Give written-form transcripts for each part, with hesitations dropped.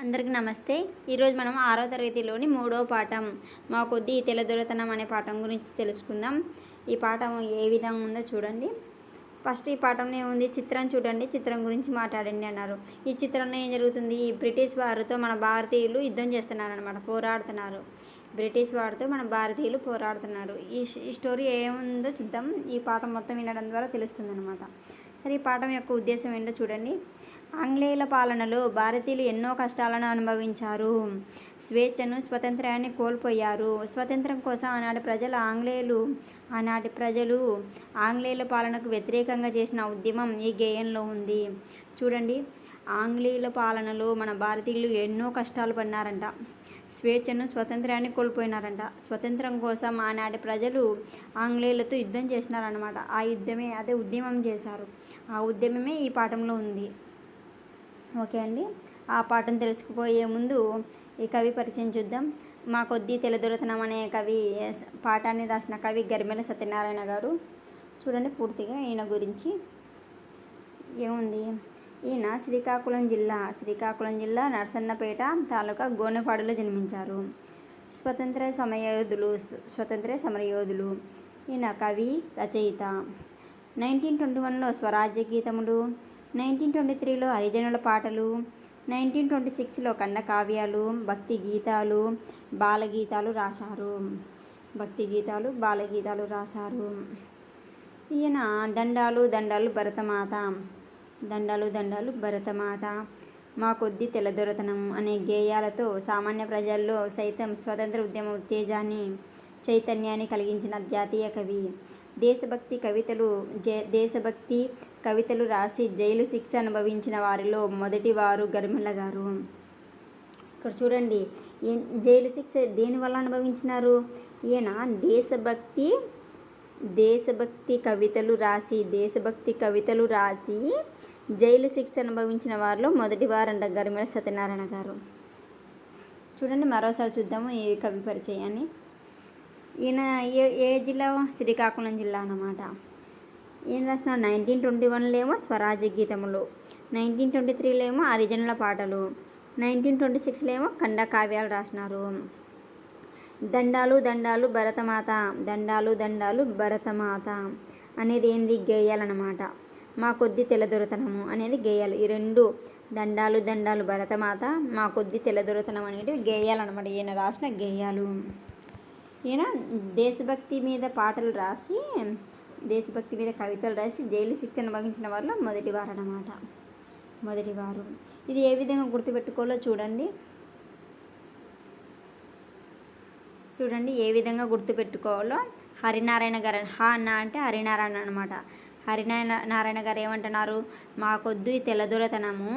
అందరికీ నమస్తే. ఈరోజు మనం 6వ తరగతిలోని 3వ పాఠం మా కొద్దీ తెల్లదొరతనం అనే పాఠం గురించి తెలుసుకుందాం. ఈ పాఠం ఏ విధంగా ఉందో చూడండి. ఫస్ట్ ఈ పాఠంలో ఏముంది, చిత్రం చూడండి, చిత్రం గురించి మాట్లాడండి అన్నారు. ఈ చిత్రంలో ఏం జరుగుతుంది, బ్రిటిష్ వారితో మన భారతీయులు యుద్ధం చేస్తున్నారు అనమాట, పోరాడుతున్నారు. బ్రిటిష్ వారితో మన భారతీయులు పోరాడుతున్నారు. ఈ స్టోరీ ఏముందో చూద్దాం. ఈ పాఠం మొత్తం వినడం ద్వారా తెలుస్తుంది అనమాట. సరే, ఈ పాఠం యొక్క ఉద్దేశం ఏంటో చూడండి. ఆంగ్లేయుల పాలనలో భారతీయులు ఎన్నో కష్టాలను అనుభవించారు. స్వేచ్ఛను, స్వతంత్రాన్ని కోల్పోయారు. స్వతంత్రం కోసం ఆనాటి ప్రజలు ఆంగ్లేయుల పాలనకు వ్యతిరేకంగా చేసిన ఉద్యమం ఈ గేయంలో ఉంది. చూడండి, ఆంగ్లేయుల పాలనలో మన భారతీయులు ఎన్నో కష్టాలు పడినారంట. స్వేచ్ఛను, స్వతంత్రాన్ని కోల్పోయినారంట. స్వతంత్రం కోసం ఆనాటి ప్రజలు ఆంగ్లేయులతో యుద్ధం చేసినారనమాట. అదే ఉద్యమం చేశారు. ఆ ఉద్యమమే ఈ పాఠంలో ఉంది. ఓకే అండి. ఆ పాఠం తెలుసుకుపోయే ముందు ఈ కవి పరిచయం చూద్దాం. మా కొద్దీ తెల్లదొరతనం అనే పాఠాన్ని రాసిన కవి గరిమెళ్ళ సత్యనారాయణ గారు. చూడండి పూర్తిగా ఈయన గురించి ఏముంది. ఈయన శ్రీకాకుళం జిల్లా నరసన్నపేట తాలూకా గోనెపాడులో జన్మించారు. స్వతంత్ర సమరయోధులు. ఈయన కవి, రచయిత. 1921లో స్వరాజ్య గీతములు, 1923లో హరిజనుల పాటలు, 1926లో ఖండకావ్యాలు, భక్తి గీతాలు, బాలగీతాలు రాశారు. ఈయన దండాలు భరతమాత, మా కొద్దీ తెల్లదొరతనం అనే గేయాలతో సామాన్య ప్రజల్లో సైతం స్వతంత్ర ఉద్యమ ఉత్తేజాన్ని, చైతన్యాన్ని కలిగించిన జాతీయ కవి. దేశభక్తి కవితలు రాసి జైలు శిక్ష అనుభవించిన వారిలో మొదటివారు గరిమెళ్ళ గారు. ఇక్కడ చూడండి, జైలు శిక్ష దేనివల్ల అనుభవించినారు. ఈయన దేశభక్తి కవితలు రాసి జైలు శిక్ష అనుభవించిన వారిలో మొదటివారంట గరిమెళ్ళ సత్యనారాయణ గారు. చూడండి, మరోసారి చూద్దాము ఈ కవి పరిచయాన్ని. ఈయన ఏ జిల్లా, శ్రీకాకుళం జిల్లా అన్నమాట. ఈయన రాసిన 1921లో ఏమో స్వరాజ్య గీతములు, 1923లో ఏమో హరిజనుల పాటలు, 1926లో ఏమో ఖండకావ్యాలు రాసినారు. దండాలు భరతమాత అనేది ఏంది, గేయాలన్నమాట. మా కొద్ది తెల్లదొరతనము అనేది గేయాలు. ఈ రెండు దండాలు భరతమాత, మా కొద్ది తెల్లదొరతనం అనేటివి గేయాలన్నమాట. ఈయన రాసిన గేయాలు. ఈయన దేశభక్తి మీద కవితలు రాసి జైలు శిక్ష అనుభవించిన వారిలో మొదటివారు. ఇది ఏ విధంగా గుర్తుపెట్టుకోవాలో చూడండి. ఏ విధంగా గుర్తుపెట్టుకోవాలో. హరినారాయణ గారు, అన్న అంటే హరినారాయణ అనమాట. హరినారాయణ గారు ఏమంటున్నారు, మా కొద్ది తెల్లదొరతనము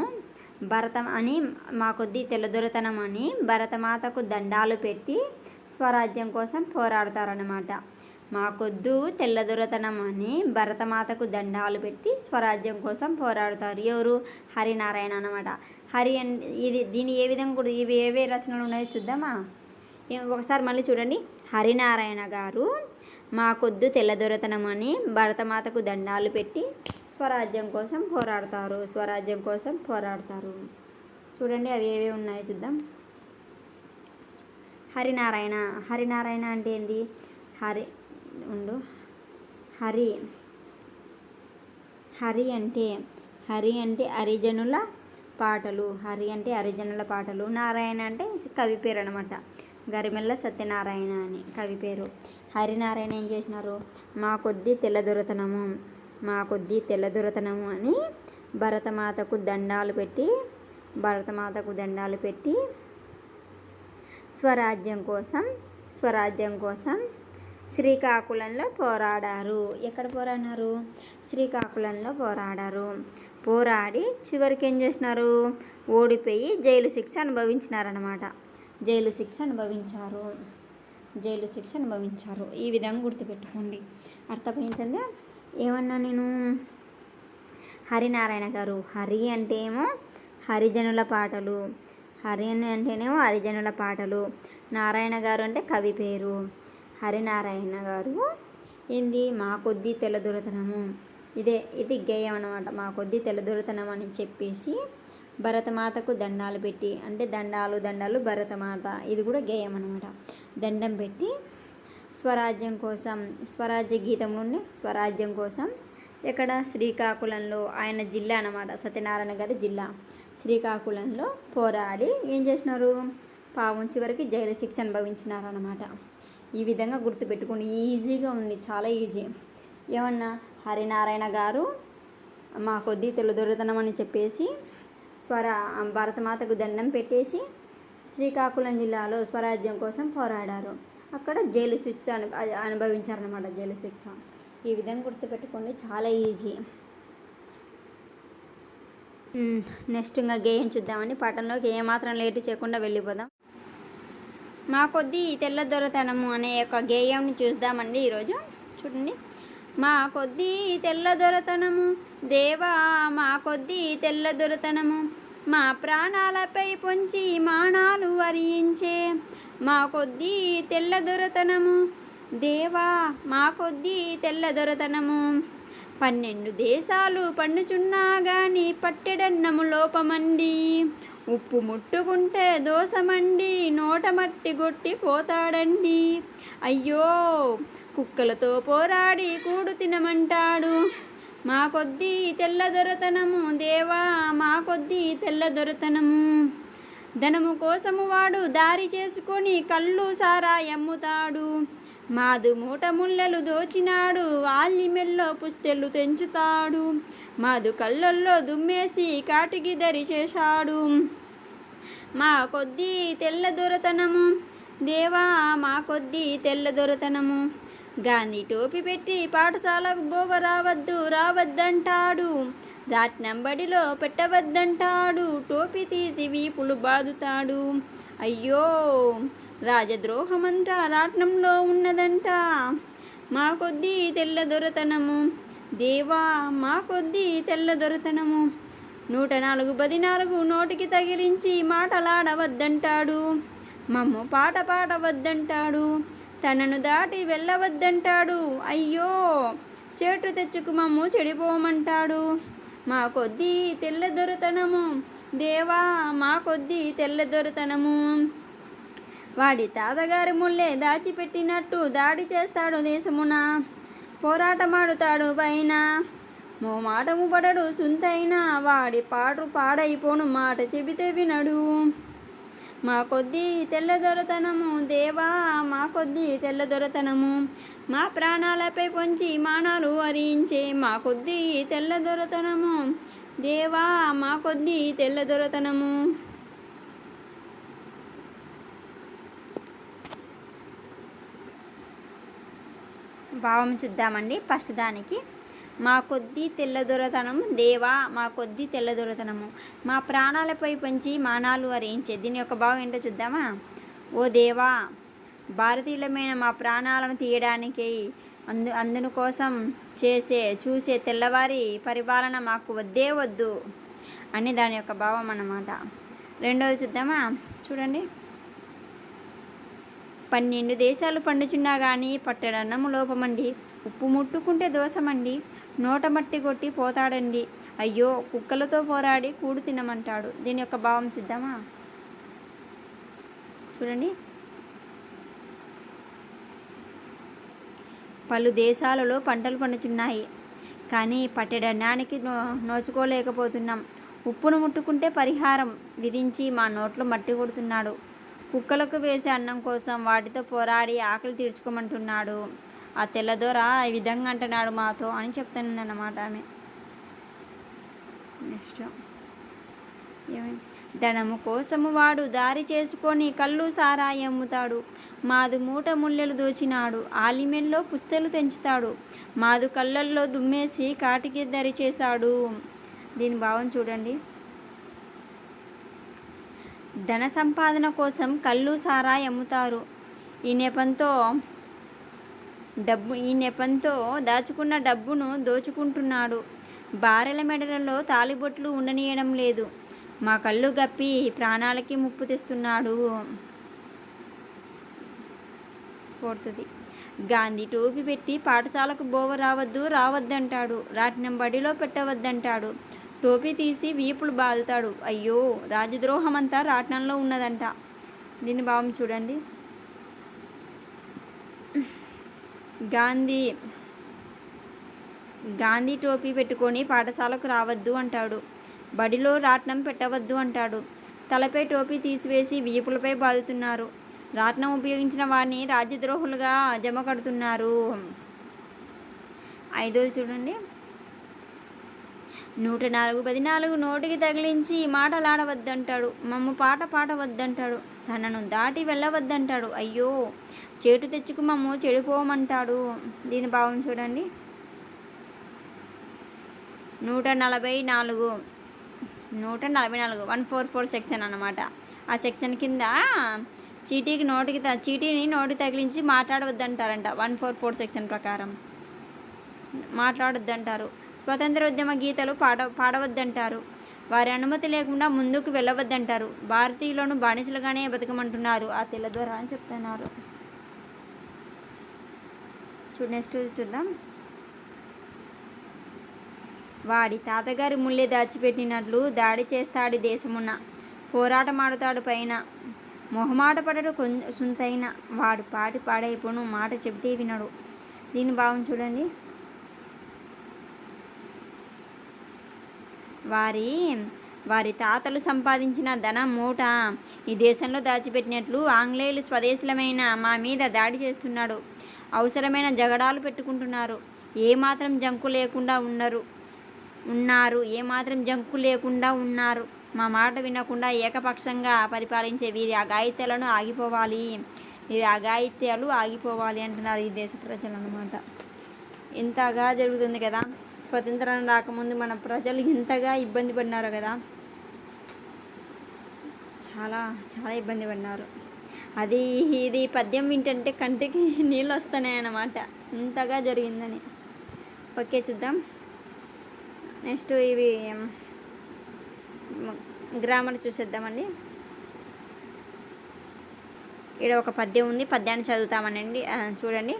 అని భరతమాతకు దండాలు పెట్టి స్వరాజ్యం కోసం పోరాడతారన్నమాట. మాకొద్దు తెల్లదొరతనం అని భరతమాతకు దండాలు పెట్టి స్వరాజ్యం కోసం పోరాడతారు. ఎవరు? హరినారాయణ అన్నమాట. దీన్ని ఏ విధంగా ఇవి ఏవే రచనలు ఉన్నాయో చూద్దామా. ఒకసారి మళ్ళీ చూడండి. హరినారాయణ గారు మాకొద్దు తెల్లదొరతనం అని భరతమాతకు దండాలు పెట్టి స్వరాజ్యం కోసం పోరాడతారు. చూడండి, అవి ఏవే ఉన్నాయో చూద్దాం. హరినారాయణ అంటే ఏంది? హరి అంటే హరిజనుల పాటలు. నారాయణ అంటే కవి పేరు అనమాట. గరిమెళ్ళ సత్యనారాయణ అని కవి పేరు. హరినారాయణ ఏం చేసినారు, మా కొద్ది తెల్లదొరతనము అని భరతమాతకు దండాలు పెట్టి స్వరాజ్యం కోసం శ్రీకాకుళంలో పోరాడారు. ఎక్కడ పోరాడినారు? శ్రీకాకుళంలో పోరాడి చివరికి ఏం చేసినారు, ఓడిపోయి జైలు శిక్ష అనుభవించారు. ఈ విధంగా గుర్తుపెట్టుకోండి. అర్థమైందా? ఏమన్నా నేను, హరినారాయణ గారు, హరి అంటేనేమో హరిజనుల పాటలు, నారాయణ గారు అంటే కవి పేరు. హరినారాయణ గారు ఏంది, మా కొద్ది తెల్లదొరతనము, ఇది గేయం అన్నమాట. మా కొద్ది తెల్లదొరతనం అని చెప్పేసి భరతమాతకు దండాలు పెట్టి, అంటే దండాలు దండాలు భరతమాత, ఇది కూడా గేయం అనమాట. దండం పెట్టి స్వరాజ్యం కోసం, స్వరాజ్య గీతం నుండి స్వరాజ్యం కోసం ఇక్కడ శ్రీకాకుళంలో, ఆయన జిల్లా అనమాట, సత్యనారాయణ గారి జిల్లా శ్రీకాకుళంలో పోరాడి ఏం చేసినారు, పావం చివరికి జైలు శిక్ష అనుభవించినారన్నమాట. ఈ విధంగా గుర్తుపెట్టుకోండి, ఈజీగా ఉంది, చాలా ఈజీ. ఏమన్నా హరినారాయణ గారు మా కొద్దీ తెల్లదొరతనం అని చెప్పేసి భారతమాతకు దండం పెట్టేసి శ్రీకాకుళం జిల్లాలో స్వరాజ్యం కోసం పోరాడారు. అక్కడ జైలు శిక్ష అనుభవించారనమాట, జైలు శిక్ష. ఈ విధంగా గుర్తుపెట్టుకోండి, చాలా ఈజీ. నెక్స్ట్ ఇంకా గేయం చూద్దామని పాఠంలోకి ఏమాత్రం లేటు చేయకుండా వెళ్ళిపోదాం. మా కొద్దీ తెల్లదొరతనము అనే ఒక గేయంని చూద్దామండి ఈరోజు. చూడండి. మా కొద్దీ తెల్లదొరతనము దేవా, మా కొద్దీ తెల్లదొరతనము, మా ప్రాణాలపై పొంచి మానాలు వరించే, మా కొద్దీ తెల్లదొరతనము దేవా, మా కొద్దీ తెల్లదొరతనము. 12 దేశాలు పండుచున్నా గాని పట్టెడన్నము లోపమండి, ఉప్పు ముట్టుకుంటే దోసమండి, నోట మట్టి గొట్టి పోతాడండి. అయ్యో కుక్కలతో పోరాడి కూడు తినమంటాడు. మా కొద్దీ తెల్లదొరతనము దేవా, మా కొద్దీ తెల్లదొరతనము. ధనము కోసము వాడు దారి చేసుకొని కళ్ళు సారాయి అమ్ముతాడు. మాదు మూట ముళ్ళలు దోచినాడు, ఆల్లి మెల్లో పుస్తెలు తెంచుతాడు. మాదు కళ్ళల్లో దుమ్మేసి కాటికి దరి చేశాడు. మా కొద్దీ తెల్లదొరతనము దేవా, మా కొద్దీ తెల్లదొరతనము. గాంధీ టోపీ పెట్టి పాఠశాలకు బోవ రావద్దంటాడు. రాట్నం బడిలో పెట్టవద్దంటాడు. టోపీ తీసి వీపులు బాదుతాడు. అయ్యో రాజద్రోహమంతా రాట్నంలో ఉన్నదంట. మా కొద్దీ తెల్లదొరతనము దేవా, మా కొద్దీ తెల్లదొరతనము. 104 14 నోటికి తగిలించి మాటలాడవద్దంటాడు. మమ్ము పాట పాడవద్దంటాడు. తనను దాటి వెళ్ళవద్దంటాడు. అయ్యో చేటు తెచ్చుకు మమ్ము చెడిపోమంటాడు. మా కొద్దీ తెల్లదొరతనము దేవా, మా కొద్దీ తెల్లదొరతనము. వాడి తాతగారి ముల్లే దాచిపెట్టినట్టు దాడి చేస్తాడు దేశమున, పోరాటమాడుతాడు పైన. మోమాటము పడడు సుంతైనా, వాడి పాటు పాడైపోను మాట చెబితే వినడు. మా కొద్దీ తెల్లదొరతనము దేవా, మా కొద్దీ తెల్లదొరతనము. మా ప్రాణాలపై పొంచి మానాలు వరించే, మా కొద్దీ తెల్లదొరతనము దేవా, మా కొద్దీ తెల్లదొరతనము. భావం చూద్దామండి. ఫస్ట్ దానికి, మా కొద్దీ తెల్లదొరతనము దేవా, మా కొద్దీ తెల్లదొరతనము, మా ప్రాణాలపై పంచి మానాలు వరించే. దీని యొక్క భావం ఏంటో చూద్దామా. ఓ దేవా, భారతీయులమైన మా ప్రాణాలను తీయడానికి అందును కోసం చూసే తెల్లవారి పరిపాలన మాకు వద్దే వద్దు అని దాని యొక్క భావం అన్నమాట. రెండోది చూద్దామా. చూడండి. 12 దేశాలు పండుచున్నా కానీ పట్టెడన్నము లోపమండి, ఉప్పు ముట్టుకుంటే దోసమండి, నోట మట్టి కొట్టి పోతాడండి. అయ్యో కుక్కలతో పోరాడి కూడు తినమంటాడు. దీని యొక్క భావం చూద్దామా. చూడండి. పలు దేశాలలో పంటలు పండుచున్నాయి కానీ పట్టెడన్నానికి నోచుకోలేకపోతున్నాం. ఉప్పును ముట్టుకుంటే పరిహారం విధించి మా నోట్లో మట్టి కొడుతున్నాడు. కుక్కలకు వేసే అన్నం కోసం వాటితో పోరాడి ఆకలి తీర్చుకోమంటున్నాడు. ఆ తెల్లదొర ఈ విధంగా అంటున్నాడు మాతో అని చెప్తానన్నమాట ఆమె. నెక్స్ట్, ధనము కోసము వాడు దారి చేసుకొని కళ్ళు సారాయి అమ్ముతాడు. మాదు మూట ముళ్ళెలు దోచినాడు. ఆలిమెల్లో పుస్తెలు తెంచుతాడు. మాదు కళ్ళల్లో దుమ్మేసి కాటికి దరి చేశాడు. దీని భావం చూడండి. ధన సంపాదన కోసం కళ్ళు సారాయి అమ్ముతారు. ఈ నెపంతో దాచుకున్న డబ్బును దోచుకుంటున్నాడు. భార్యల మెడలలో తాలిబొట్లు ఉండనీయడం లేదు. మా కళ్ళు గప్పి ప్రాణాలకి ముప్పు తెస్తున్నాడు. ఫోర్త్ది, గాంధీ టోపీ పెట్టి పాఠశాలకు బోవ రావద్దంటాడు. రాట్నం బడిలో పెట్టవద్దంటాడు. టోపీ తీసి వీపులు బాదుతాడు. అయ్యో, రాజద్రోహం అంతా రాట్నంలో ఉన్నదంట. దీని భావం చూడండి. గాంధీ గాంధీ టోపీ పెట్టుకొని పాఠశాలకు రావద్దు అంటాడు. బడిలో రాట్నం పెట్టవద్దు అంటాడు. తలపై టోపీ తీసివేసి వీపులపై బాదుతున్నారు. రాట్నం ఉపయోగించిన వారిని రాజద్రోహులుగా జమ కడుతున్నారు. 5వ చూడండి. 104 నోటికి తగిలించి మాటలాడవద్దంటాడు. మమ్ము పాట పాడవద్దంటాడు. తనను దాటి వెళ్ళవద్దంటాడు. అయ్యో, చేటు తెచ్చుకు మమ్ము చెడిపోమంటాడు. దీని భావం చూడండి. 144 144 సెక్షన్ అన్నమాట. ఆ సెక్షన్ కింద చీటీని నోటికి తగిలించి మాట్లాడవద్దంటారంట. 144 సెక్షన్ ప్రకారం మాట్లాడొద్దంటారు. స్వతంత్ర ఉద్యమ గీతాలు పాడవద్దంటారు. వారి అనుమతి లేకుండా ముందుకు వెళ్ళవద్దంటారు. భారతీయులను బానిసలుగానే బతకమంటున్నారు ఆ తెల్లదొర అని చెప్తున్నారు. నెక్స్ట్ చూద్దాం. వాడి తాతగారి ముల్లె దాచిపెట్టినట్లు దాడి చేస్తాడు దేశమున్న, పోరాటమాడుతాడు పైన, మొహమాట పడడు సుంతైన, వాడు పాడైపోను మాట చెబితే వినడు. దీని భావం చూడండి. వారి తాతలు సంపాదించిన ధనం మూట ఈ దేశంలో దాచిపెట్టినట్లు ఆంగ్లేయులు స్వదేశీలమైన మా మీద దాడి చేస్తున్నాడు. అవసరమైన జగడాలు పెట్టుకుంటున్నారు. ఏమాత్రం జంకు లేకుండా ఉన్నారు. మా మాట వినకుండా ఏకపక్షంగా పరిపాలించే వీరి అఘాయిత్యాలు ఆగిపోవాలి అంటున్నారు ఈ దేశ ప్రజలు అన్నమాట. ఇంతగా జరుగుతుంది కదా. స్వతంత్రం రాకముందు మన ప్రజలు ఎంతగా ఇబ్బంది పడినారో కదా. చాలా చాలా ఇబ్బంది పడినారు. ఇది పద్యం వింటుంటే కంటికి నీళ్ళు వస్తున్నాయి అన్నమాట, ఇంతగా జరిగిందని. ఓకే, చూద్దాం. నెక్స్ట్ ఇవి గ్రామర్ చూసేద్దామండి. ఇక్కడ ఒక పద్యం ఉంది, పద్యాన్ని చదువుతామనండి. చూడండి.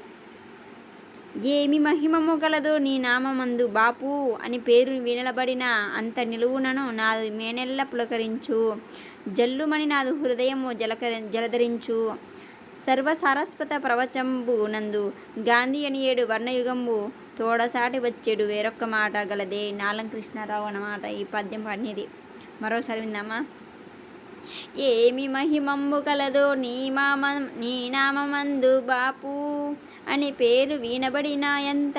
ఏమి మహిమము గలదో నీ నామందు బాపు అని పేరు వినబడిన అంత నిలువునను నాదు మేనెల్ల పులకరించు, జల్లుమని నాదు హృదయము జలధరించు, సర్వసారస్వత ప్రవచంబు నందు గాంధీ అని 7 వర్ణయుగంబు తోడసాటి వచ్చేడు వేరొక్క మాట గలదే. నాలం కృష్ణారావు అన్నమాట ఈ పద్యం పాడినది. మరోసారి విందామా. ఏమి మహిమంబు కలదో నీ నామందు బాపు అని పేరు వినబడిన ఎంత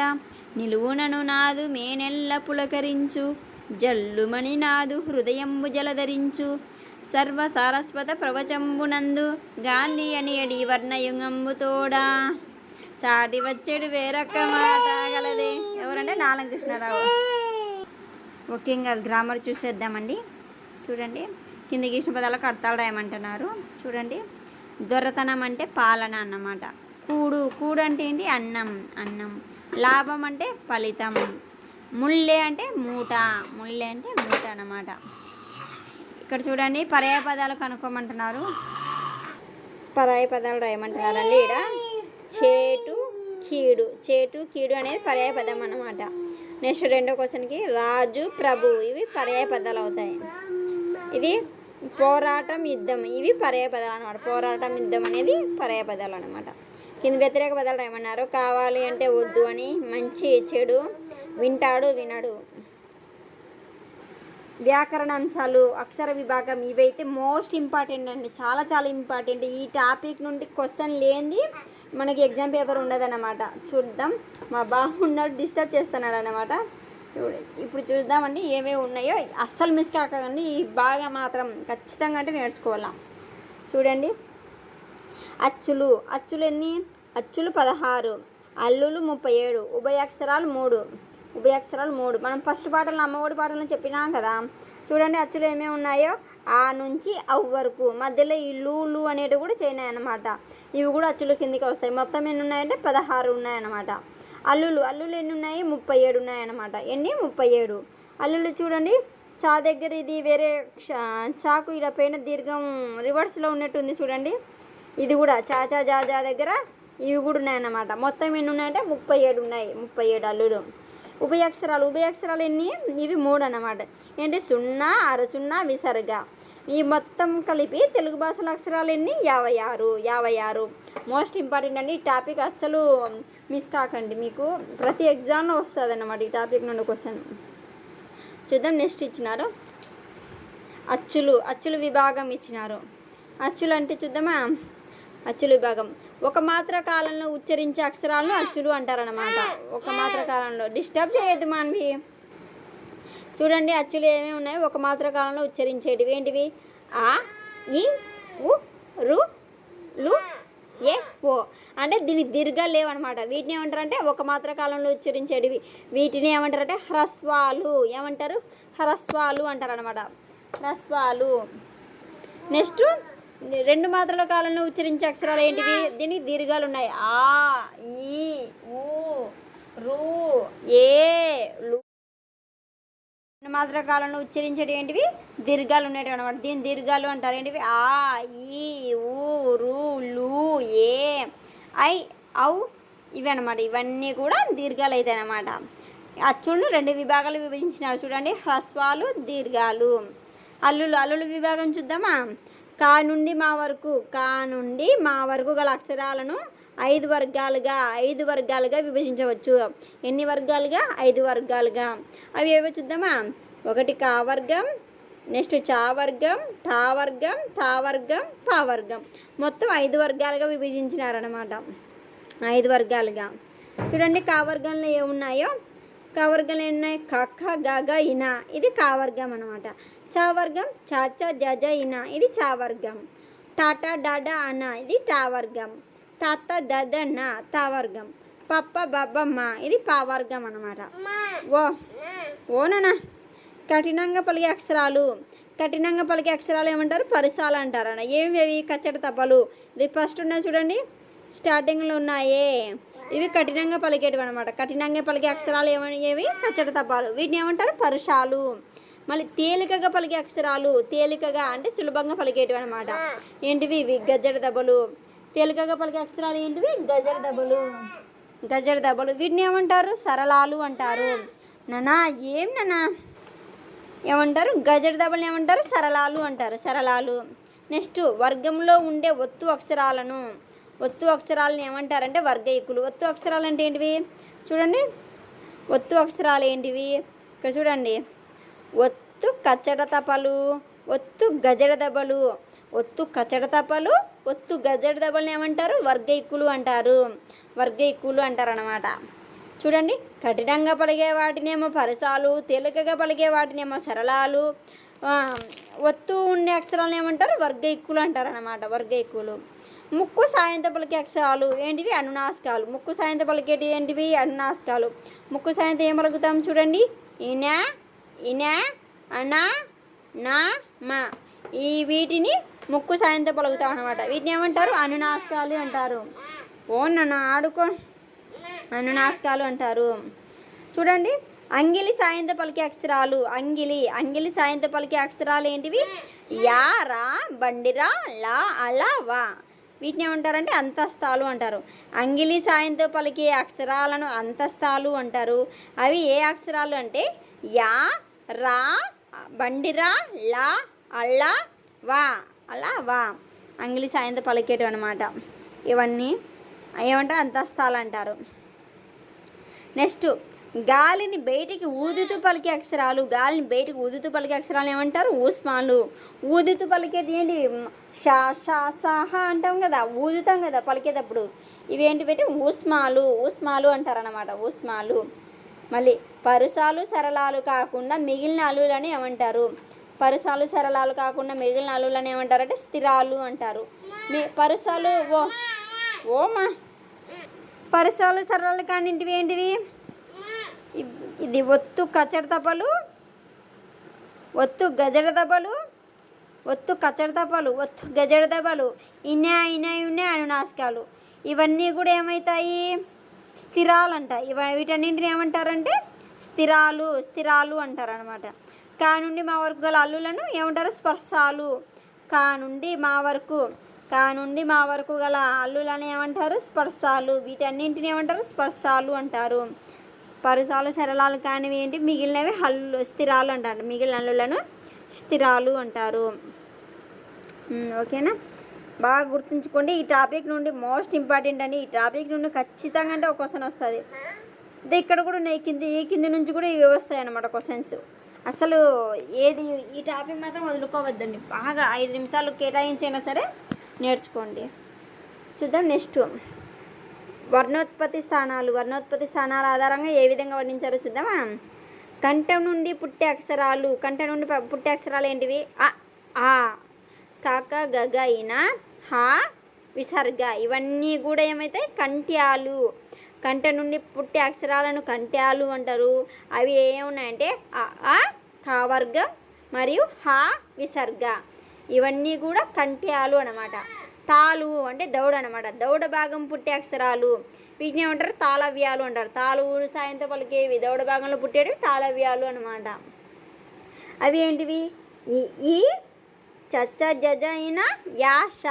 నిలువునను నాదు మేనెల్ల పులకరించు, జల్లుమని నాదు హృదయంబు జలధరించు, సర్వసారస్వత ప్రవచంబునందు గాంధీ అని 7 వర్ణయుగంబు తోడా సాటి వచ్చేడు వేరొక్క మాట గలదే. ఎవరంటే నాలం కృష్ణారావు. ముఖ్యంగా గ్రామర్ చూసేద్దామండి. చూడండి. కింద గీసిన పదాలకు అర్థాలు రాయమంటున్నారు. చూడండి. దొరతనం అంటే పాలన అన్నమాట. కూడు అంటే ఏంటి? అన్నం. లాభం అంటే ఫలితం. ముల్లె అంటే మూట అన్నమాట. ఇక్కడ చూడండి, పర్యాయ పదాలు కనుక్కోమంటున్నారు. పర్యాయ పదాలు రాయమంటున్నారండి. ఇక్కడ చేటు కీడు అనేది పర్యాయ పదం అన్నమాట. నెక్స్ట్ 2వ క్వశ్చన్కి రాజు ప్రభు, ఇవి పర్యాయ పదాలు అవుతాయి. ఇది పోరాటం యుద్ధం, ఇవి పర్యాయ పదాలు అన్నమాట. పోరాటం యుద్ధం అనేది పర్యాయ పదాలు అన్నమాట. కింద వ్యతిరేక పదాలు ఏమన్నారు? కావాలి అంటే వద్దు అని, మంచి చెడు, వింటాడు వినడు. వ్యాకరణాంశాలు, అక్షర విభాగం, ఇవైతే మోస్ట్ ఇంపార్టెంట్ అండి. చాలా చాలా ఇంపార్టెంట్. ఈ టాపిక్ నుండి క్వశ్చన్ లేనిది మనకి ఎగ్జామ్ పేపర్ ఉండదన్నమాట. చూద్దాం. మా బాగున్నాడు డిస్టర్బ్ చేస్తున్నాడు అన్నమాట. ఇప్పుడు చూద్దామండి ఏమేమి ఉన్నాయో. అస్సలు మిస్ కాకండి. ఈ బాగా మాత్రం ఖచ్చితంగా అంటే నేర్చుకోవాలా. చూడండి. అచ్చులు ఎన్ని? అచ్చులు 16, అల్లులు 37, ఉభయాక్షరాలు 3. మనం ఫస్ట్ పాటలు అమ్మఒడి పాటలను చెప్పినాం కదా. చూడండి అచ్చులు ఏమేమి ఉన్నాయో. ఆ నుంచి అవ్ వరకు మధ్యలో ఈ లూలు అనేటివి కూడా చేయినాయి అన్నమాట. ఇవి కూడా అచ్చులు కిందికి వస్తాయి. మొత్తం ఎన్ని ఉన్నాయంటే 16 ఉన్నాయన్నమాట. అల్లులు ఎన్ని ఉన్నాయి? 37 ఉన్నాయన్నమాట. ఎన్ని? 37 అల్లులు. చూడండి. చా దగ్గర ఇది వేరే చాకు ఇలా పైన దీర్ఘం రివర్స్లో ఉన్నట్టుంది చూడండి. ఇది కూడా చా జా దగ్గర ఇవి కూడా ఉన్నాయన్నమాట. మొత్తం ఎన్ని ఉన్నాయంటే 37 ఉన్నాయి. 37 అల్లులు. ఉభయాక్షరాలు ఎన్ని? ఇవి 3 అన్నమాట. ఏంటి? సున్నా, అరసున్నా, విసర్గ. ఈ మొత్తం కలిపి తెలుగు భాషల అక్షరాలు ఎన్ని? 56. మోస్ట్ ఇంపార్టెంట్ అండి. ఈ టాపిక్ అస్సలు మిస్ కాకండి, మీకు ప్రతి ఎగ్జామ్లో వస్తుంది అన్నమాట ఈ టాపిక్ నుండి క్వశ్చన్. చూద్దాం. నెక్స్ట్ ఇచ్చినారు అచ్చులు విభాగం ఇచ్చినారు. అచ్చులు అంటే చూద్దామా? అచ్చుల విభాగం. ఒక మాత్ర కాలంలో ఉచ్చరించే అక్షరాలను అచ్చులు అంటారనమాట. ఒక మాత్ర కాలంలో డిస్టర్బ్ చేయొద్దు మాన్వి. చూడండి, అచ్చులు ఏమేమి ఉన్నాయి? ఒక మాత్ర కాలంలో ఉచ్చరించేటివి ఏంటివి? ఆ, ఈ, ఉ, రు, లు, ఏ, ఓ. అంటే దీనికి దీర్ఘాలు లేవన్నమాట. వీటిని ఏమంటారంటే ఒక మాత్ర కాలంలో ఉచ్చరించేటివి. వీటిని ఏమంటారంటే హ్రస్వాలు. ఏమంటారు? హ్రస్వాలు అంటారనమాట. హ్రస్వాలు. నెక్స్ట్ 2 మాత్రల కాలంలో ఉచ్చరించే అక్షరాలు ఏంటివి? దీనికి దీర్ఘాలు ఉన్నాయి. ఆ, ఈ, ఊ, రు, ఏ, లు. 2 మాత్రల కాలంలో ఉచ్చరించేటి ఏంటివి? దీర్ఘాలు ఉండేటివి అనమాట. దీని దీర్ఘాలు అంటారు. ఏంటివి? ఆ, ఈ, ఊ, రు, లు, ఏ, ఐ, ఔ, ఇవి అనమాట. ఇవన్నీ కూడా దీర్ఘాలు అవుతాయి అన్నమాట. అచ్చులను 2 విభాగాలు విభజించినారు. చూడండి, హ్రస్వాలు, దీర్ఘాలు. అల్లుల విభాగం చూద్దామా? కా నుండి మా వరకు గల అక్షరాలను 5 వర్గాలుగా విభజించవచ్చు. ఎన్ని వర్గాలుగా? 5 వర్గాలుగా. అవి ఏవో చూద్దామా? 1 కా వర్గం, నెక్స్ట్ చా వర్గం, టా వర్గం, తా వర్గం, పా వర్గం. మొత్తం 5 వర్గాలుగా విభజించినారనమాట. 5 వర్గాలుగా. చూడండి, కా వర్గంలో ఏమున్నాయో. కా వర్గంలో ఏమున్నాయి? కక్క, గగ, ఇన. ఇది కా వర్గం అనమాట. చా వర్గం చాచ, జజ, ఇన. ఇది చా వర్గం. టాటా, డాడా, అన. ఇది టా వర్గం. తాత, దద, నా. తా వర్గం. పప్ప, బబ్బమ్మ. ఇది పా వర్గం అనమాట. ఓనా కఠినంగా పలికే అక్షరాలు ఏమంటారు? పరుసాలు అంటారన్న. ఏవి? కచ్చట తప్పలు. ఇది ఫస్ట్ ఉన్నాయి చూడండి, స్టార్టింగ్లో ఉన్నాయే. ఇవి కఠినంగా పలికేటివి అనమాట. కఠినంగా పలికే అక్షరాలు ఏవి? కచ్చట తప్పాలు. వీటిని ఏమంటారు? పరుషాలు. మళ్ళీ తేలికగా పలికే అక్షరాలు, తేలికగా అంటే సులభంగా పలికేటివి అనమాట. ఏంటివి? ఇవి గజ్జడ దెబ్బలు. తేలికగా పలికే అక్షరాలు ఏంటివి? గజ్జడ దెబ్బలు. వీటిని ఏమంటారు? సరళాలు అంటారు. నానా ఏమంటారు? గజ్జడ దెబ్బలు ఏమంటారు? సరళాలు అంటారు. సరళాలు. నెక్స్ట్, వర్గంలో ఉండే ఒత్తు అక్షరాలను ఏమంటారంటే వర్గయికులు. ఒత్తు అక్షరాలు అంటే ఏంటివి? చూడండి, ఒత్తు అక్షరాలు ఏంటివి? ఇక్కడ చూడండి, ఒత్తు కచ్చట తపలు, ఒత్తు గజడ దెబ్బలు. ఒత్తు కచ్చట తపలు, ఒత్తు గజడ దెబ్బలను ఏమంటారు? వర్గయికులు అంటారనమాట. చూడండి, కఠినంగా పలిగే వాటినేమో పరసాలు, తేలికగా పలిగే వాటినేమో సరళాలు, ఒత్తు ఉండే అక్షరాలను ఏమంటారు? వర్గయికులు అంటారనమాట. వర్గయికులు. ముక్కు సాయంతో పలికే అక్షరాలు ఏంటివి? అనునాసికాలు. ముక్కు సాయంతో పలికేటి ఏంటివి? అనునాసికాలు. ముక్కు సాయంతో ఏం పలుకుతాం? చూడండి, ఇన, అన, నా, మా. వీటిని ముక్కు సాయంతో పలుకుతాం అనమాట. వీటిని ఏమంటారు? అనునాసికాలు అంటారు. ఆడుకో. అనునాసికాలు అంటారు. చూడండి, అంగిలి సాయంతో పలికే అక్షరాలు. అంగిలి సాయంతో పలికే అక్షరాలు ఏంటివి? యా, రా, బండిరా, లా, అలా, వా. వీటిని ఏమంటారంటే అంతస్తాలు అంటారు. అంగిలి సాయంతో పలికే అక్షరాలను అంతస్తాలు అంటారు. అవి ఏ అక్షరాలు అంటే యా, రా, బండిరా, లా, అల్లా, వా. అలా, వా. అంగిలి సాయంతో పలికేటివి అనమాట. ఇవన్నీ ఏమంటారు? అంతస్తాలు అంటారు. నెక్స్ట్, గాలిని బయటికి ఊదుతూ పలికే అక్షరాలు. ఏమంటారు? ఊస్మాలు. ఊదుతూ పలికేది ఏంటి? షా, షా, సాహ అంటాం కదా, ఊదుతాం కదా పలికేటప్పుడు. ఇవేంటి పెట్టి ఊస్మాలు అంటారనమాట. ఊస్మాలు. మళ్ళీ పరుసాలు, సరళాలు కాకుండా మిగిలిన అల్లులని ఏమంటారు? ఏమంటారంటే స్థిరాలు అంటారు. పరుసాలు పరుసాలు, సరళాలు కానింటివి ఏంటివి? ఇది ఒత్తు కచ్చడ తపలు, ఒత్తు గజడ దెబ్బలు, ఒత్తు గజడ దెబ్బలు, ఇన్న అనునాసికాలు. ఇవన్నీ కూడా ఏమవుతాయి? స్థిరాలు అంట. వీటన్నింటిని ఏమంటారంటే స్థిరాలు అంటారనమాట. కా నుండి మా వరకు గల అల్లులను ఏమంటారు? స్పర్శాలు. కా నుండి మా వరకు గల అల్లులను ఏమంటారు? స్పర్శాలు. వీటన్నింటిని ఏమంటారు? స్పర్శాలు అంటారు. పరుసాలు సరళాలు కానివి ఏంటి, మిగిలినవి హల్లు స్థిరాలు అంటారు. మిగిలిన హల్లులను స్థిరాలు అంటారు. ఓకేనా, బాగా గుర్తుంచుకోండి. ఈ టాపిక్ నుండి మోస్ట్ ఇంపార్టెంట్ అండి. ఈ టాపిక్ నుండి ఖచ్చితంగా అంటే ఒక క్వశ్చన్ వస్తుంది. ఇక్కడ కూడా ఈ కింది నుంచి కూడా ఇవి వస్తాయి అన్నమాట క్వశ్చన్స్. అసలు ఏది ఈ టాపిక్ మాత్రం వదులుకోవద్దండి. బాగా 5 నిమిషాలు కేటాయించైనా సరే నేర్చుకోండి. చూద్దాం నెక్స్ట్ వర్ణోత్పత్తి స్థానాలు. వర్ణోత్పత్తి స్థానాల ఆధారంగా ఏ విధంగా వర్ణించారో చూద్దామా. కంఠం నుండి పుట్టే అక్షరాలు. కంఠం నుండి పుట్టే అక్షరాలు ఏంటివి? అ, ఆ, కాక, గగ, ఇన, హ, విసర్గ. ఇవన్నీ కూడా ఏమైతే కంఠ్యాలు. కంఠం నుండి పుట్టే అక్షరాలను కంఠ్యాలు అంటారు. అవి ఏమున్నాయంటే అ, క వర్గం మరియు హ విసర్గ. ఇవన్నీ కూడా కంఠ్యాలు అన్నమాట. తాలు అంటే దౌడ అనమాట. దౌడ భాగం పుట్టే అక్షరాలు వీటిని ఏమంటారు? తాళవ్యాలు అంటారు. తాళూరు సాయంతో పలికేవి దౌడ భాగంలో పుట్టేవి తాళవ్యాలు అనమాట. అవి ఏంటివి? ఈ చచ్చ జజ అయిన యాస.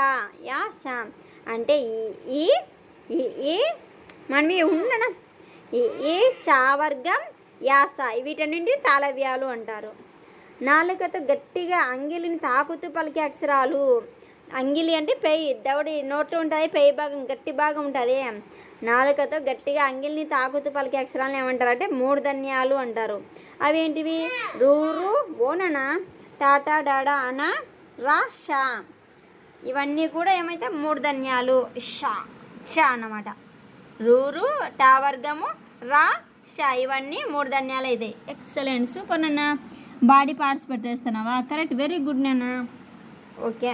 యాస అంటే ఈ మనం ఉండనా ఈ చావర్గం యాస. వీటన్నింటి తాళవ్యాలు అంటారు. నాలుకతో గట్టిగా అంగిలిని తాకుతూ పలికే అక్షరాలు. అంగిలి అంటే పెయి, దవడి నోట్లో ఉంటుంది, పెయి భాగం గట్టి భాగం ఉంటుంది. నాలుకతో గట్టిగా అంగిలిని తాకుతూ పలికే అక్షరాలను ఏమంటారు అంటే మూర్ధన్యాలు అంటారు. అవి ఏంటివి? రూరు ఓనన, టాటా, డాడా, అన, రా, షా. ఇవన్నీ కూడా ఏమైతే మూర్ధన్యాలు. షా షా అన్నమాట. రూరు, టా వర్గము, రా, షా ఇవన్నీ మూర్ధన్యాలు అయితే. ఎక్సలెంట్, సూపర్ నాన్న. బాడీ పార్ట్స్ పెట్టేస్తున్నావా? కరెక్ట్, వెరీ గుడ్ నాన్న. ఓకే,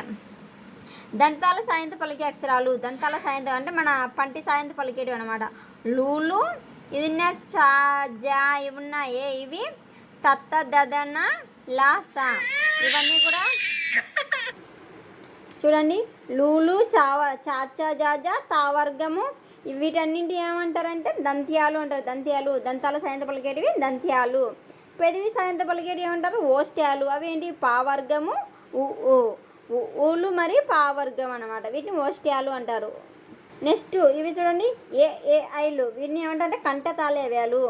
దంతాల సాయంతో పలికే అక్షరాలు. దంతాల సాయంతో అంటే మన పంటి సాయంతో పలికేటివి అనమాట. లూలు, ఇది చా, జా ఇవి ఉన్నాయే ఇవి తత్త, దదన, లా, సా. ఇవన్నీ కూడా చూడండి. లూలు, చాచా, జాజా, తావర్గము వీటన్నింటి ఏమంటారంటే దంత్యాలు అంటారు. దంత్యాలు దంతాల సాయంతో పలికేటివి దంత్యాలు. పెదవి సాయంతో పలికేటివి ఏమంటారు? ఓష్ట్యాలు. అవి ఏంటి? పావర్గము, ఊలు మరి పావర్గం అనమాట. వీటిని ఓష్ట్యాలు అంటారు. నెక్స్ట్ ఇవి చూడండి, ఏ ఐలు. వీటిని ఏమంటారంటే కంఠతాళవ్యాలు.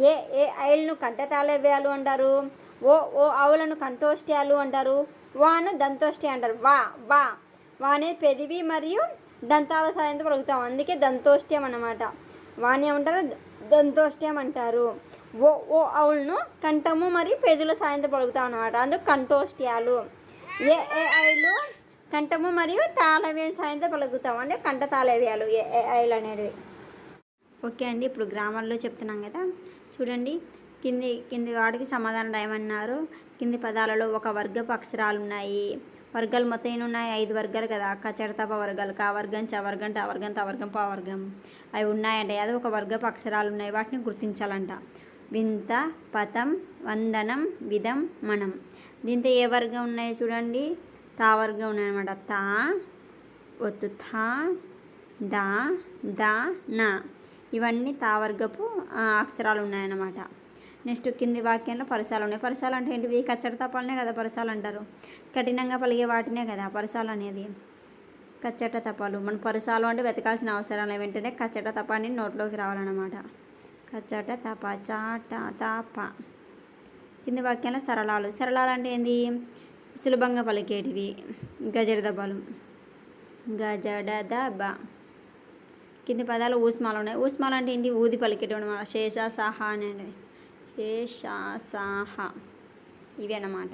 ఏ ఐలను కంఠతాళవ్యాలు అంటారు. ఓ ఆవులను కంఠోష్ట్యాలు అంటారు. వాను దంతోష్టి అంటారు. వా అనేది పెదివి మరియు దంతాల సాయంతో పలుకుతాం, అందుకే దంతోష్ట్యం అన్నమాట. వాణి ఏమంటారు? దంతోష్ట్యం అంటారు. ఓ ఆవులను కంఠము మరియు పెదుల సాయంతో పలుకుతాం అనమాట, అందుకు కంఠోష్ట్యాలు. ఏ ఐలు కంఠము మరియు తాళవ్యం సాయంతో పలుకుతాం అంటే కంఠ తాళవ్యాలు ఏ ఐలు అనేవి. ఓకే అండి, ఇప్పుడు గ్రామర్లో చెప్తున్నాం కదా, చూడండి. కింది వాటికి సమాధానం రాయమన్నారు. కింది పదాలలో ఒక వర్గపు అక్షరాలు ఉన్నాయి. వర్గాలు మొత్తం ఎన్ని ఉన్నాయి? 5 వర్గాలు కదా. కచడతప వర్గాలు. కా వర్గం, చ వర్గం, ట వర్గం, త వర్గం, ప వర్గం అవి ఉన్నాయంట. అది ఒక వర్గపు అక్షరాలు ఉన్నాయి, వాటిని గుర్తించాలంట. వింత, పతం, వందనం, విధం, మనం. దీంతో ఏ వర్గం ఉన్నాయి చూడండి? తా వర్గం ఉన్నాయన్నమాట. తా, ఒత్తు, థా, దా, దా, నా ఇవన్నీ తా వర్గపు అక్షరాలు ఉన్నాయన్నమాట. నెక్స్ట్ కింది వాక్యంలో పరసాలు ఉన్నాయి. పరసాలు అంటే ఏంటివి? కచ్చడి తపాలనే కదా పరసాలు అంటారు. కఠినంగా పలిగే వాటినే కదా పరసాలు అనేది. కచ్చట తపాలు. మన పరసాలు అంటే వెతకాల్సిన అవసరం లేదు, వెంటనే కచ్చట తపాన్ని నోట్లోకి రావాలన్నమాట. కచ్చట తప, చాట, తాప. కింది వాక్యంలో సరళాలు. సరళాలు అంటే ఏంది? సులభంగా పలికేటివి. గజడ దబాలు. గజడ దబ. కింది పదాలు ఊస్మాలు ఉన్నాయి. ఊస్మాలు అంటే ఏంటి? ఊది పలికేటివి అన్నమాట. శేష, సాహ అనేవి. శేష, సాహ ఇవి అన్నమాట.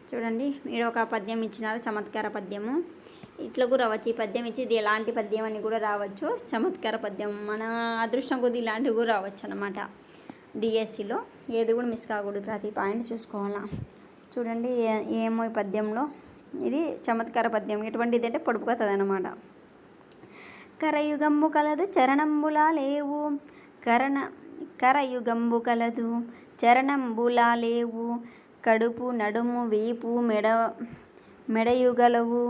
చూడండి, మీరు ఒక పద్యం ఇచ్చినారు, చమత్కార పద్యము. ఇట్లా కూడా రావచ్చు. ఈ పద్యం ఇచ్చి ఇది ఎలాంటి పద్యం అని కూడా రావచ్చు. చమత్కార పద్యం మన అదృష్టం కొద్ది ఇలాంటివి కూడా రావచ్చు అన్నమాట. డిఎస్సిలో ఏది కూడా మిస్ కాకూడదు, ప్రతి పాయింట్ చూసుకోవాలా. చూడండి ఏమో ఈ పద్యంలో ఇది చమత్కార పద్యం. ఎటువంటిది అంటే పొడుపు కథ అన్నమాట. కరయుగంబు కలదు చరణంబులా లేవు. కరయుగంబు కలదు చరణంబులా లేవు. కడుపు, నడుము, వీపు, మెడయుగలవు.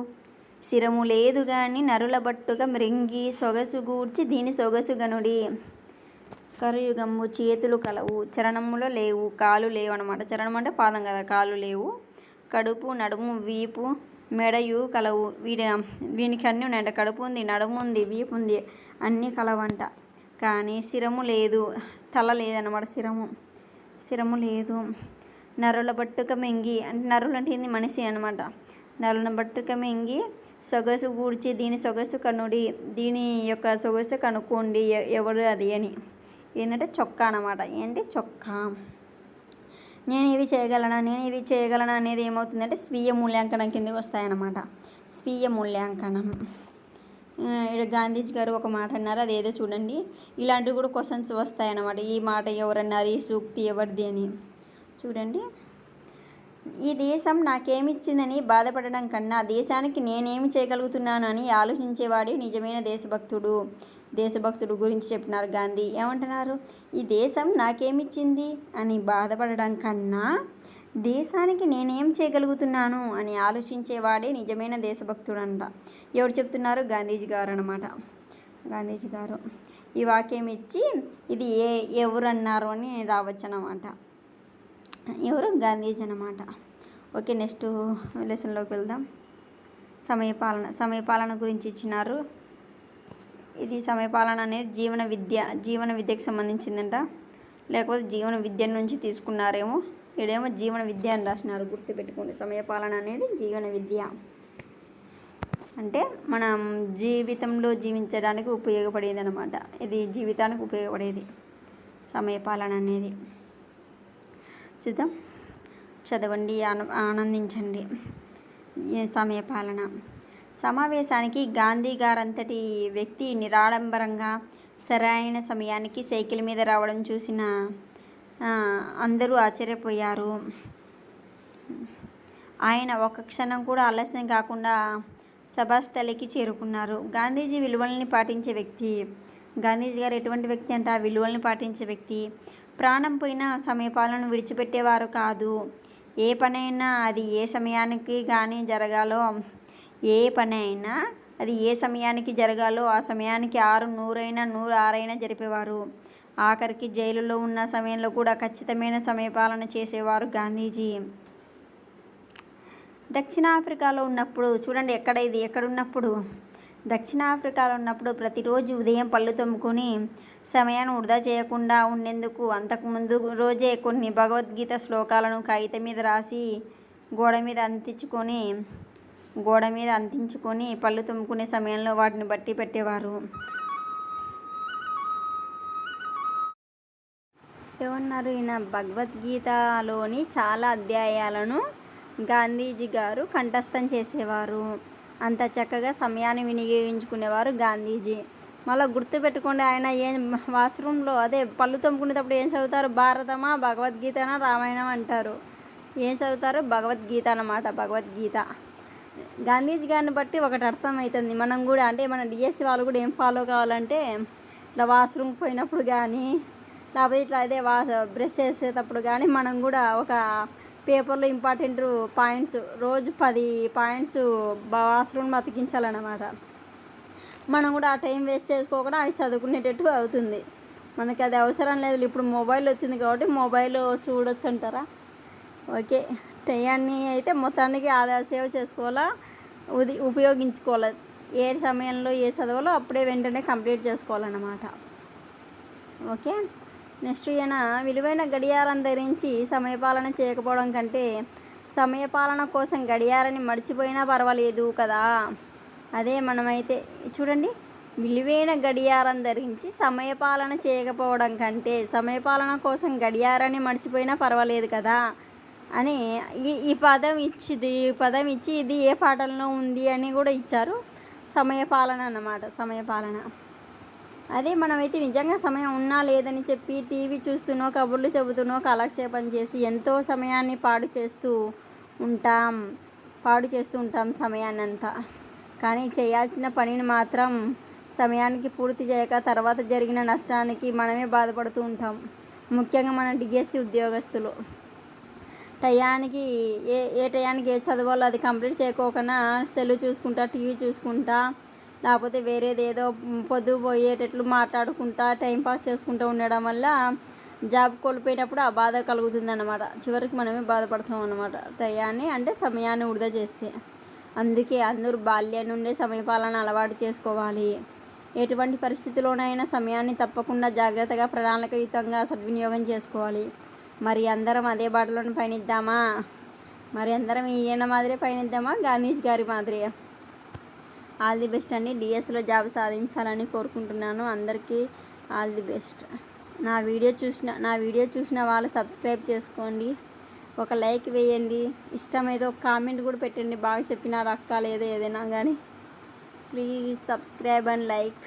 శిరము లేదు గాని నరుల బట్టుగా మృంగి సొగసు గూర్చి దీని సొగసుగనుడి. కరయుగంబు చేతులు కలవు, చరణములో లేవు, కాలు లేవు అనమాట. చరణం అంటే పాదం కదా, కాలు లేవు. కడుపు, నడుము, వీపు, మెడయు కలవు. వీనికి అన్నీ ఉన్నాయంట. కడుపు ఉంది, నడుము ఉంది, వీపు ఉంది, అన్నీ కలవంట. కానీ శిరము లేదు, తల లేదన్నమాట. శిరము లేదు. నరుల బట్టుక మింగి అంటే నరులు అంటే ఏంది, మనిషి అనమాట. నరుల బట్టుక మింగి సొగసు గూడ్చి దీని సొగసు కనుడి, దీని యొక్క సొగసు కనుక్కోండి ఎవరు అది అని. ఏంటంటే చొక్కా అనమాట. ఏంటి చొక్కా. నేను ఇవి చేయగలనా అనేది ఏమవుతుందంటే స్వీయ మూల్యాంకనం కిందకి వస్తాయన్నమాట. స్వీయ మూల్యాంకనం. ఇక్కడ గాంధీజీ గారు ఒక మాట అన్నారు, అదేదో చూడండి. ఇలాంటివి కూడా క్వశ్చన్స్ వస్తాయన్నమాట. ఈ మాట ఎవరన్నారు, ఈ సూక్తి ఎవరిది అని చూడండి. ఈ దేశం నాకేమిచ్చిందని బాధపడడం కన్నా దేశానికి నేనేమి చేయగలుగుతున్నాను అని ఆలోచించేవాడే నిజమైన దేశభక్తుడు గురించి చెప్పినారు గాంధీ. ఏమంటున్నారు, ఈ దేశం నాకేమిచ్చింది అని బాధపడడం కన్నా దేశానికి నేనేం చేయగలుగుతున్నాను అని ఆలోచించేవాడే నిజమైన దేశభక్తుడు అంట. ఎవరు చెప్తున్నారు, గాంధీజీ గారు అన్నమాట. గాంధీజీ గారు ఈ వాక్యం ఇచ్చి ఇది ఎవరు అన్నారు అని రావచ్చు అన్నమాట. ఎవరు, గాంధీజీ అన్నమాట. ఓకే, నెక్స్ట్ లెసన్లోకి వెళ్దాం. సమయపాలన గురించి ఇచ్చినారు. ఇది సమయపాలన అనేది జీవన విద్యకు సంబంధించిందంట, లేకపోతే జీవన విద్య నుంచి తీసుకున్నారేమో. ఇక్కడేమో జీవన విద్య అని రాసినారు, గుర్తుపెట్టుకోండి. సమయపాలన అనేది జీవన విద్య అంటే మనం జీవితంలో జీవించడానికి ఉపయోగపడేది అనమాట. ఇది జీవితానికి ఉపయోగపడేది సమయపాలన అనేది. చూద్దాం, చదవండి, ఆనందించండి. సమయపాలన. సమావేశానికి గాంధీ గారంతటి వ్యక్తి నిరాడంబరంగా సరైన సమయానికి సైకిల్ మీద రావడం చూసిన అందరూ ఆశ్చర్యపోయారు. ఆయన ఒక క్షణం కూడా ఆలస్యం కాకుండా సభాస్థలికి చేరుకున్నారు. గాంధీజీ విలువల్ని పాటించే వ్యక్తి. గాంధీజీ గారు ఎటువంటి వ్యక్తి అంటే ఆ విలువల్ని పాటించే వ్యక్తి. ప్రాణం పోయిన సమయపాలనను విడిచిపెట్టేవారు కాదు. ఏ పనైనా అది ఏ సమయానికి కానీ జరగాలో ఆ సమయానికి 6, 100 106 జరిపేవారు. ఆఖరికి జైలులో ఉన్న సమయంలో కూడా ఖచ్చితమైన సమయపాలన చేసేవారు గాంధీజీ. దక్షిణాఫ్రికాలో ఉన్నప్పుడు చూడండి, ఎక్కడున్నప్పుడు దక్షిణాఫ్రికాలో ఉన్నప్పుడు ప్రతిరోజు ఉదయం పళ్ళు తోముకొని సమయాన్ని వృధా చేయకుండా ఉండేందుకు అంతకుముందు రోజే కొన్ని భగవద్గీత శ్లోకాలను కాగితం మీద రాసి గోడ మీద అంటించుకొని పళ్ళు తోముకునే సమయంలో వాటిని బట్టి పెట్టేవారు. ఏమన్నారు, ఈయన భగవద్గీతలోని చాలా అధ్యాయాలను గాంధీజీ గారు కంఠస్థం చేసేవారు. అంత చక్కగా సమయాన్ని వినియోగించుకునేవారు గాంధీజీ. మళ్ళీ గుర్తుపెట్టుకోండి, ఆయన వాష్రూమ్లో పళ్ళు తోముకునేటప్పుడు ఏం చదువుతారు, భారతమా భగవద్గీతనా రామాయణం అంటారు. ఏం చదువుతారు, భగవద్గీత అన్నమాట. భగవద్గీత. గాంధీజీ గారిని బట్టి ఒకటి అర్థమవుతుంది. మనం కూడా అంటే మన డిఎస్సి వాళ్ళు కూడా ఏం ఫాలో కావాలంటే, ఇట్లా వాష్రూమ్కి పోయినప్పుడు కానీ లేకపోతే ఇట్లా బ్రష్ చేసేటప్పుడు కానీ మనం కూడా ఒక పేపర్లో ఇంపార్టెంట్ పాయింట్స్ రోజు 10 పాయింట్స్ వాష్రూమ్లో అతికించాలన్నమాట. మనం కూడా ఆ టైం వేస్ట్ చేసుకోకుండా అవి చదువుకునేటట్టు అవుతుంది. మనకి అది అవసరం లేదు. ఇప్పుడు మొబైల్ వచ్చింది కాబట్టి మొబైల్ చూడొచ్చు అంటారా. ఓకే, టైయాన్ని అయితే మొత్తానికి సేవ్ చేసుకోవాలా, ఉపయోగించుకోవాలి. ఏ సమయంలో ఏ చదవాలో అప్పుడే వెంటనే కంప్లీట్ చేసుకోవాలన్నమాట. ఓకే, నెక్స్ట్ ఈయన విలువైన గడియారం ధరించి సమయపాలన చేయకపోవడం కంటే సమయపాలన కోసం గడియారాన్ని మర్చిపోయినా పర్వాలేదు కదా. అదే మనమైతే చూడండి, విలువైన గడియారం ధరించి సమయపాలన చేయకపోవడం కంటే సమయపాలన కోసం గడియారాన్ని మర్చిపోయినా పర్వాలేదు కదా అని ఈ పదం ఇచ్చి ఇది ఏ పాటల్లో ఉంది అని కూడా ఇచ్చారు. సమయపాలన అన్నమాట. సమయపాలన అదే మనమైతే నిజంగా సమయం ఉన్నా లేదని చెప్పి టీవీ చూస్తూనో కబుర్లు చెబుతూనో కాలక్షేపం చేసి ఎంతో సమయాన్ని పాడు చేస్తూ ఉంటాం సమయాన్ని అంతా. కానీ చేయాల్సిన పనిని మాత్రం సమయానికి పూర్తి చేయక తర్వాత జరిగిన నష్టానికి మనమే బాధపడుతూ ఉంటాం. ముఖ్యంగా మన డిఎస్సి ఉద్యోగస్తులు టయానికి ఏ టయానికి ఏ చదవాలో అది కంప్లీట్ చేయకోకుండా సెల్ చూసుకుంటా, టీవీ చూసుకుంటా, లేకపోతే వేరేది ఏదో పొద్దు పోయేటట్లు మాట్లాడుకుంటా టైంపాస్ చేసుకుంటూ ఉండడం వల్ల జాబ్ కోల్పోయినప్పుడు ఆ బాధ కలుగుతుంది అన్నమాట. చివరికి మనమే బాధపడతాం అన్నమాట, టయాన్ని అంటే సమయాన్ని వృధా చేస్తే. అందుకే అందరూ బాల్యం నుండే సమయపాలన అలవాటు చేసుకోవాలి. ఎటువంటి పరిస్థితిలోనైనా సమయాన్ని తప్పకుండా జాగ్రత్తగా ప్రణాళికయుతంగా సద్వినియోగం చేసుకోవాలి. మరి అందరం అదే బాటలోనే పయనిద్దామా? మరి అందరం ఈయన మాదిరే పయనిద్దామా, గాంధీజీ గారి మాదిరిగా? ఆల్ ది బెస్ట్ అండి. డిఎస్లో జాబ్ సాధించాలని కోరుకుంటున్నాను. అందరికీ ఆల్ ది బెస్ట్. నా వీడియో చూసిన వాళ్ళు సబ్స్క్రైబ్ చేసుకోండి, ఒక లైక్ వేయండి, ఇష్టమైతే ఒక కామెంట్ కూడా పెట్టండి. బాగా చెప్పినారు అక్క, లేదా ఏదైనా కానీ. Please subscribe and like.